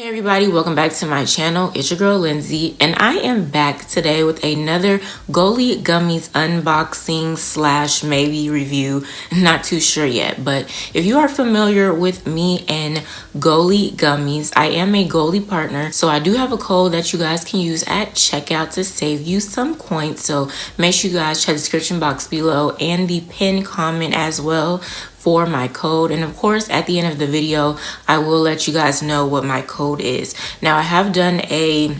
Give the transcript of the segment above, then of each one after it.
Hey everybody, welcome back to my channel. It's your girl Lindsay, and I am back today with another Goli Gummies unboxing slash maybe review. Not too sure yet, but if you are familiar with me and Goli Gummies, I am a Goli partner, so I do have a code that you guys can use at checkout to save you some coins. So make sure you guys check the description box below and the pinned comment as well for my code. And of course, at the end of the video, I will let you guys know what my code is. Now, I have done a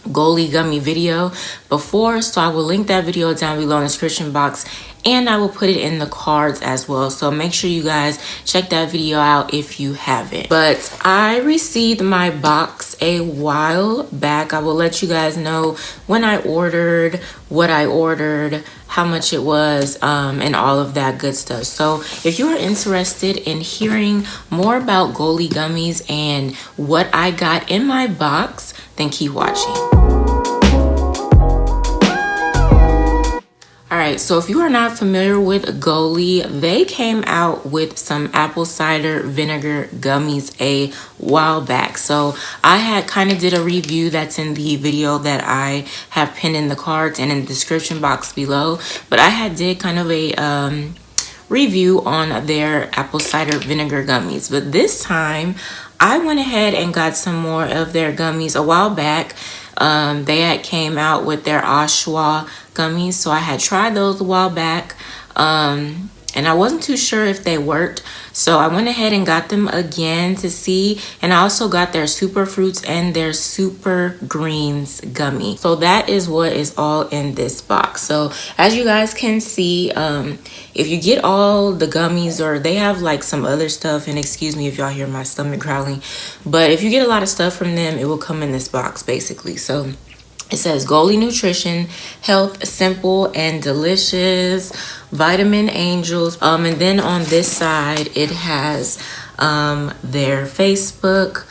Goli gummy video before, so I will link that video down below in the description box, and I will put it in the cards as well. So make sure you guys check that video out if you haven't. But I received my box a while back. I will let you guys know when I ordered, what I ordered, how much it was, and all of that good stuff. So if you are interested in hearing more about Goli gummies and what I got in my box, then keep watching. Alright, so if you are not familiar with Goli, they came out with some apple cider vinegar gummies a while back. So I had kind of did a review that's in the video that I have pinned in the cards and in the description box below. But I had did kind of a review on their apple cider vinegar gummies. But this time, I went ahead and got some more of their gummies a while back. They had came out with their Ashwagandha gummies, so I had tried those a while back, and I wasn't too sure if they worked, so I went ahead and got them again to see. And I also got their Superfruits and their Supergreens gummy. So that is what is all in this box. So as you guys can see, if you get all the gummies, or they have like some other stuff, and excuse me if y'all hear my stomach growling, but if you get a lot of stuff from them, it will come in this box basically. So it says Goli Nutrition, Health Simple and Delicious, Vitamin Angels. And then on this side, it has their Facebook,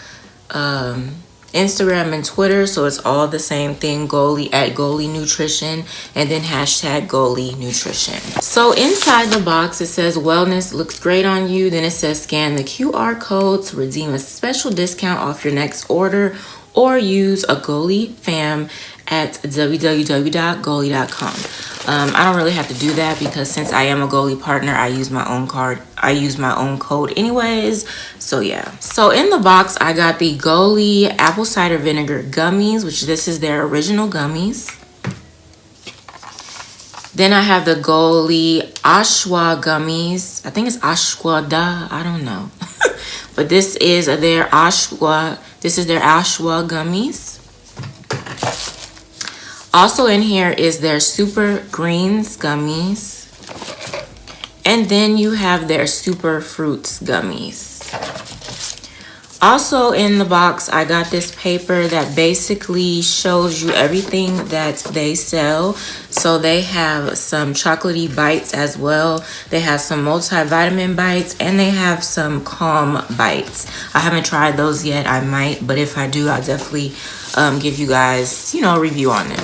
Instagram and Twitter. So it's all the same thing, Goli at Goli Nutrition, and then hashtag Goli Nutrition. So inside the box, it says wellness looks great on you. Then it says scan the QR code to redeem a special discount off your next order, or use a Goli fam at www.goli.com. I don't really have to do that because since I am a Goli partner, I use my own card. I use my own code anyways. So yeah. So in the box, I got the Goli apple cider vinegar gummies, which this is their original gummies. Then I have the Goli Ashwagandha gummies. I think it's Ashwagandha. I don't know. But this is their Ashwagandha gummies. Also in here is their Supergreens gummies. And then you have their Superfruits gummies. Also in the box, I got this paper that basically shows you everything that they sell. So they have some chocolatey bites as well. They have some multivitamin bites, and they have some calm bites. I haven't tried those yet. I might, but if I do, I'll definitely give you guys, a review on them.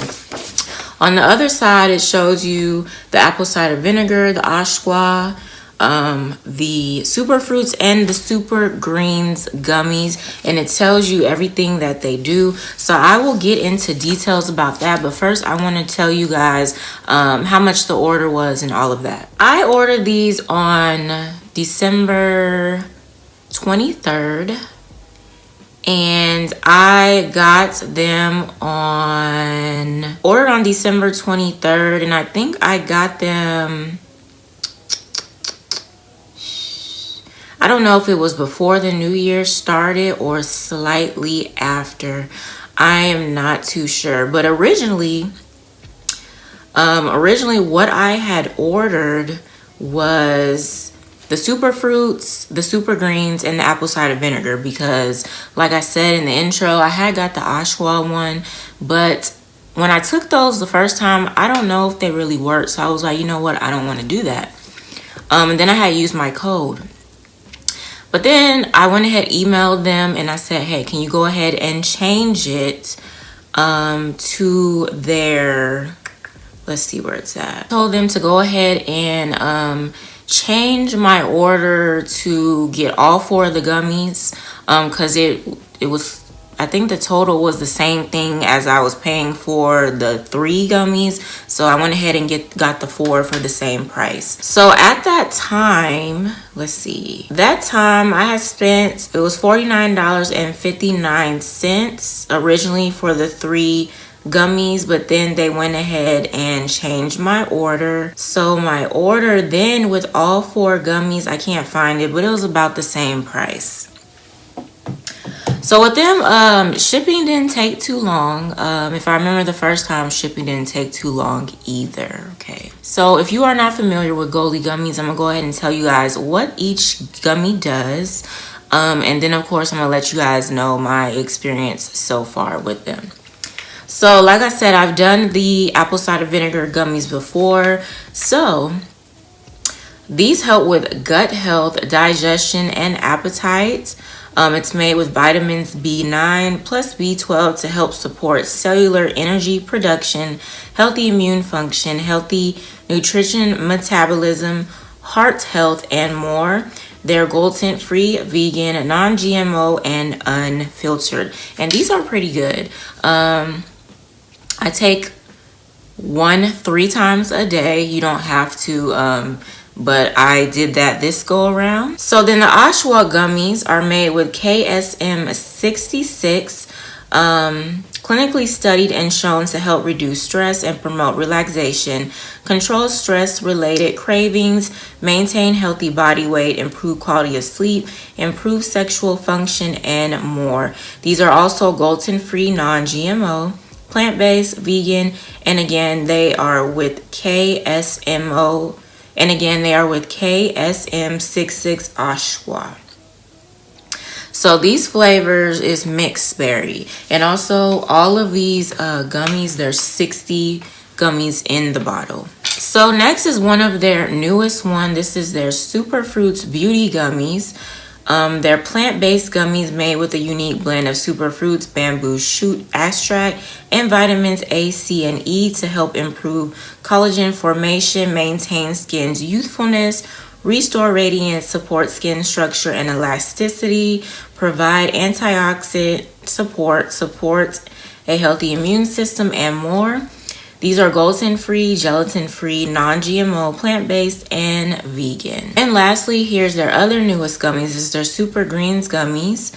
On the other side, it shows you the apple cider vinegar, the ashwa, the Superfruits and the Supergreens gummies, and it tells you everything that they do. So I will get into details about that, but first I want to tell you guys how much the order was and all of that. I ordered these on December 23rd, and I got them ordered on December 23rd, and I think I got them, I don't know if it was before the new year started or slightly after. I am not too sure. But originally what I had ordered was the Superfruits, the Supergreens, and the apple cider vinegar, because like I said in the intro, I had got the Ashwa one, but when I took those the first time, I don't know if they really worked. So I was like, you know what, I don't want to do that. And then I had used my code. But then I went ahead, emailed them, and I said, hey, can you go ahead and change it to their, let's see where it's at. I told them to go ahead and change my order to get all 4 of the gummies, because it was I think the total was the same thing as I was paying for the 3 gummies. So I went ahead and got the 4 for the same price. So at that time, let's see, that time I had spent, it was $49.59 originally for the 3 gummies, but then they went ahead and changed my order. So my order then with all 4 gummies, I can't find it, but it was about the same price. So with them, shipping didn't take too long. If I remember the first time, shipping didn't take too long either. Okay. So if you are not familiar with Goli gummies, I'm gonna go ahead and tell you guys what each gummy does. And then of course, I'm gonna let you guys know my experience so far with them. So like I said, I've done the apple cider vinegar gummies before. So these help with gut health, digestion, and appetite. It's made with vitamins B9 plus B12 to help support cellular energy production, healthy immune function, healthy nutrition metabolism, heart health, and more. They're gluten-free, vegan, non-GMO, and unfiltered. And these are pretty good. I take 1 3 times a day. You don't have to, but I did that this go around. So then the Ashwagandha gummies are made with KSM 66, clinically studied and shown to help reduce stress and promote relaxation, control stress-related cravings, maintain healthy body weight, improve quality of sleep, improve sexual function, and more. These are also gluten-free, non-GMO, plant-based, vegan, and again, they are with KSMO. And again, they are with KSM66 Ashwa. So these flavors is mixed berry. And also all of these gummies, there's 60 gummies in the bottle. So next is one of their newest one. This is their Superfruits Beauty Gummies. They're plant-based gummies made with a unique blend of superfruits, bamboo shoot extract, and vitamins A, C, and E to help improve collagen formation, maintain skin's youthfulness, restore radiance, support skin structure and elasticity, provide antioxidant support a healthy immune system, and more. These are gluten-free, gelatin-free, non-GMO, plant-based, and vegan. And lastly, here's their other newest gummies. This is their Supergreens gummies.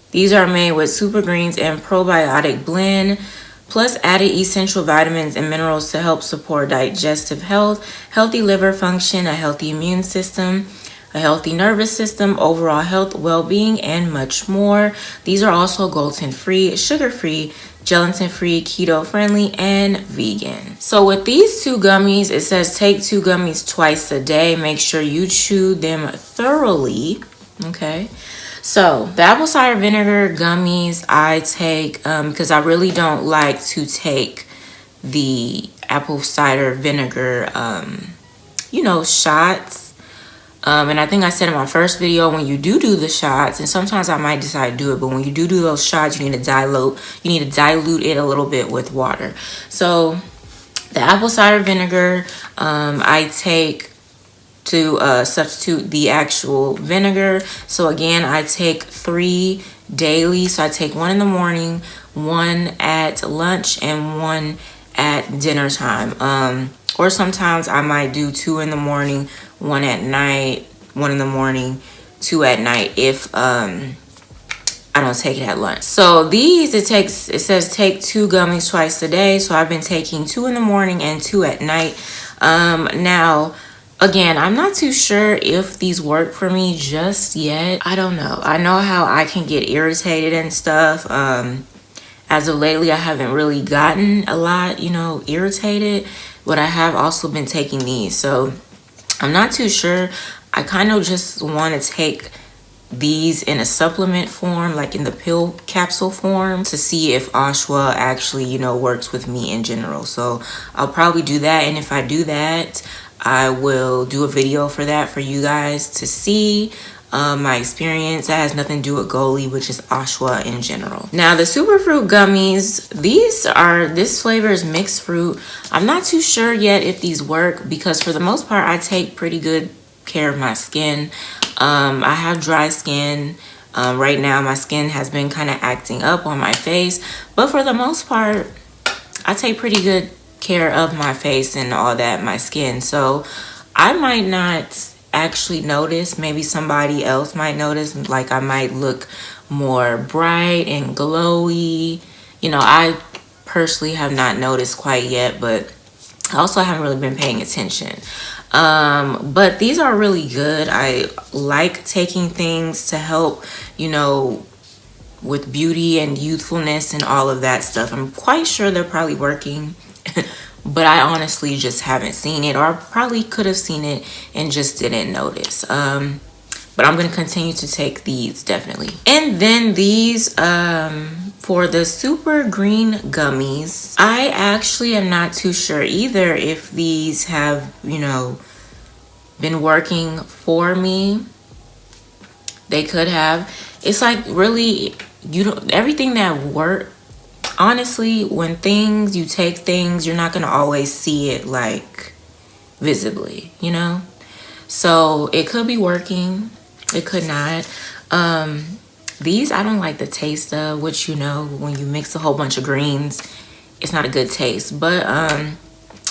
These are made with Supergreens and probiotic blend, plus added essential vitamins and minerals to help support digestive health, healthy liver function, a healthy immune system, a healthy nervous system, overall health, well-being, and much more. These are also gluten-free, sugar-free, gelatin-free, keto-friendly, and vegan. So with these 2 gummies, it says take 2 gummies twice a day. Make sure you chew them thoroughly, okay? So the apple cider vinegar gummies I take because I really don't like to take the apple cider vinegar, you know, shots. And I think I said in my first video, when you do the shots, and sometimes I might decide to do it, but when you do those shots, you need to dilute it a little bit with water. So the apple cider vinegar, I take to substitute the actual vinegar. So again, I take 3 daily. So I take 1 in the morning, 1 at lunch, and 1 at dinner time. Or sometimes I might do 2 in the morning, 1 at night, 1 in the morning, 2 at night if I don't take it at lunch. So these, it says take 2 gummies twice a day. So I've been taking 2 in the morning and 2 at night. Now, again, I'm not too sure if these work for me just yet. I don't know. I know how I can get irritated and stuff. As of lately, I haven't really gotten a lot, you know, irritated. But I have also been taking these. So I'm not too sure. I kind of just want to take these in a supplement form, like in the pill capsule form, to see if Ashwa actually, you know, works with me in general. So I'll probably do that. And if I do that, I will do a video for that for you guys to see my experience. That has nothing to do with Goli, which is Ashwa in general. Now the superfruit gummies, this flavor is mixed fruit. I'm not too sure yet if these work because for the most part I take pretty good care of my skin. I have dry skin. Right now my skin has been kind of acting up on my face, but for the most part I take pretty good care of my face and all that, my skin. So I might not actually notice, maybe somebody else might notice, like I might look more bright and glowy. You know, I personally have not noticed quite yet, but I also haven't really been paying attention. But these are really good. I like taking things to help, you know, with beauty and youthfulness and all of that stuff. I'm quite sure they're probably working, but I honestly just haven't seen it, or I probably could have seen it and just didn't notice. But I'm going to continue to take these, definitely. And then these, for the super green gummies, I actually am not too sure either if these have, you know, been working for me. They could have. It's like really, you don't, everything that work, honestly, when things, you take things, you're not going to always see it like visibly, you know? So it could be working, it could not. These I don't like the taste of, which, you know, when you mix a whole bunch of greens, it's not a good taste, but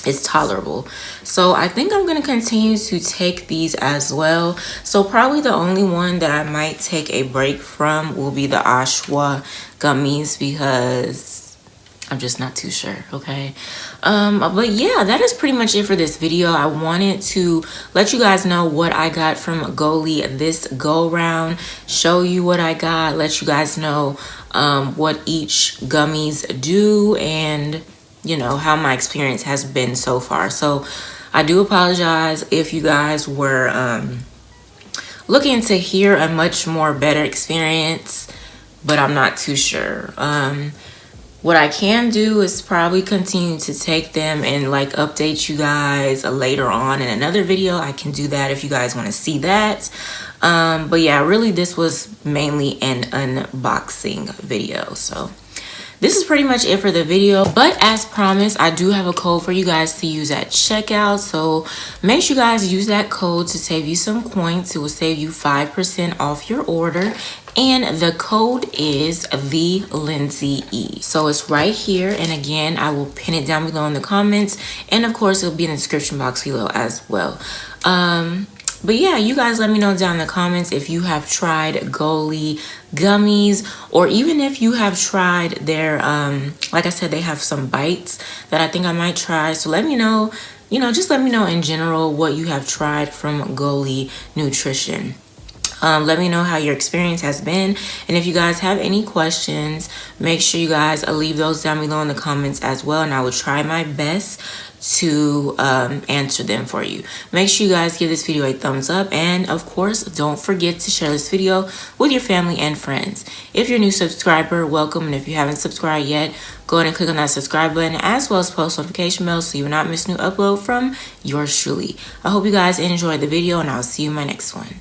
it's tolerable. So I think I'm going to continue to take these as well. So probably the only one that I might take a break from will be the Ashwa gummies, because I'm just not too sure, okay? But yeah, that is pretty much it for this video. I wanted to let you guys know what I got from Goli this go round, show you what I got, let you guys know what each gummies do, and you know how my experience has been so far. So I do apologize if you guys were looking to hear a much more better experience, but I'm not too sure. What I can do is probably continue to take them and like update you guys later on in another video. I can do that if you guys want to see that. But yeah, really this was mainly an unboxing video. So this is pretty much it for the video, but as promised, I do have a code for you guys to use at checkout. So make sure you guys use that code to save you some points. It will save you 5% off your order. And the code is thelindsaye. So it's right here. And again, I will pin it down below in the comments. And of course, it'll be in the description box below as well. But yeah, you guys let me know down in the comments if you have tried Goli gummies, or even if you have tried their, like I said, they have some bites that I think I might try. So let me know, you know, just let me know in general what you have tried from Goli Nutrition. Let me know how your experience has been, and if you guys have any questions, make sure you guys leave those down below in the comments as well, and I will try my best to answer them for you. Make sure you guys give this video a thumbs up, and of course don't forget to share this video with your family and friends. If you're a new subscriber, welcome, and if you haven't subscribed yet, go ahead and click on that subscribe button, as well as post notification bell so you will not miss new upload from yours truly. I hope you guys enjoyed the video, and I'll see you in my next one.